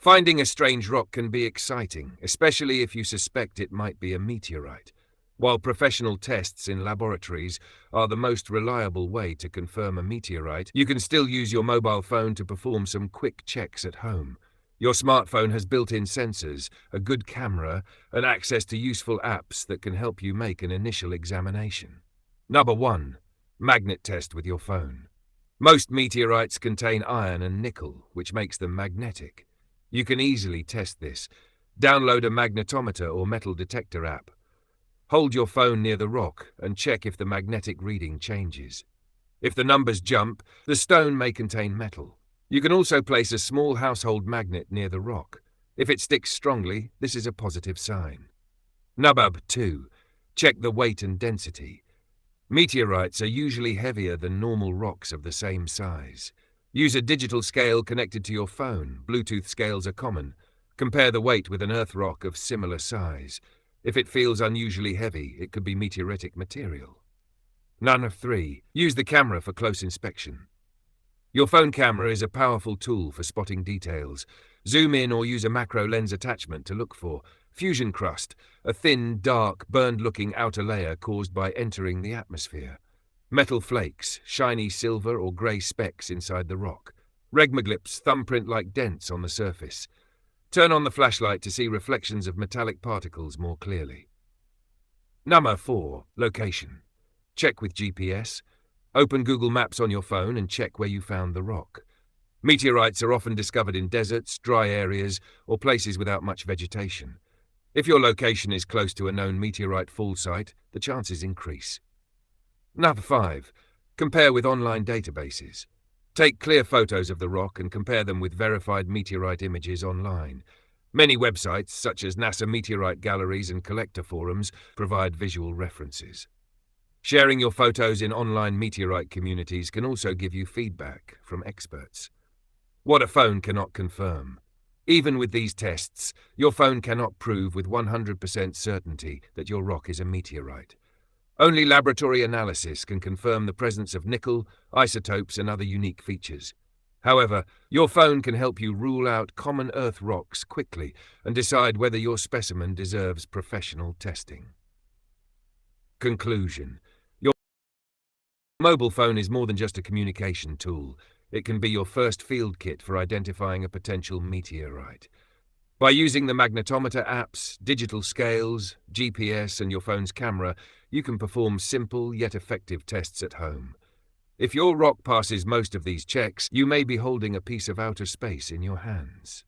Finding a strange rock can be exciting, especially if you suspect it might be a meteorite. While professional tests in laboratories are the most reliable way to confirm a meteorite, you can still use your mobile phone to perform some quick checks at home. Your smartphone has built-in sensors, a good camera, and access to useful apps that can help you make an initial examination. Number 1. Magnet test with your phone. Most meteorites contain iron and nickel, which makes them magnetic. You can easily test this. Download a magnetometer or metal detector app. Hold your phone near the rock and check if the magnetic reading changes. If the numbers jump, the stone may contain metal. You can also place a small household magnet near the rock. If it sticks strongly, this is a positive sign. Number 2. Check the weight and density. Meteorites are usually heavier than normal rocks of the same size. Use a digital scale connected to your phone. Bluetooth scales are common. Compare the weight with an Earth rock of similar size. If it feels unusually heavy, it could be meteoritic material. Number 3. Use the camera for close inspection. Your phone camera is a powerful tool for spotting details. Zoom in or use a macro lens attachment to look for fusion crust, a thin, dark, burned-looking outer layer caused by entering the atmosphere. Metal flakes, shiny silver or grey specks inside the rock. Regmaglyphs, thumbprint-like dents on the surface. Turn on the flashlight to see reflections of metallic particles more clearly. Number 4. Location. Check with GPS. Open Google Maps on your phone and check where you found the rock. Meteorites are often discovered in deserts, dry areas, or places without much vegetation. If your location is close to a known meteorite fall site, the chances increase. Number 5. Compare with online databases. Take clear photos of the rock and compare them with verified meteorite images online. Many websites, such as NASA meteorite galleries and collector forums, provide visual references. Sharing your photos in online meteorite communities can also give you feedback from experts. What a phone cannot confirm. Even with these tests, your phone cannot prove with 100% certainty that your rock is a meteorite. Only laboratory analysis can confirm the presence of nickel, isotopes, and other unique features. However, your phone can help you rule out common Earth rocks quickly and decide whether your specimen deserves professional testing. Conclusion. Your mobile phone is more than just a communication tool. It can be your first field kit for identifying a potential meteorite. By using the magnetometer apps, digital scales, GPS, and your phone's camera, you can perform simple yet effective tests at home. If your rock passes most of these checks, you may be holding a piece of outer space in your hands.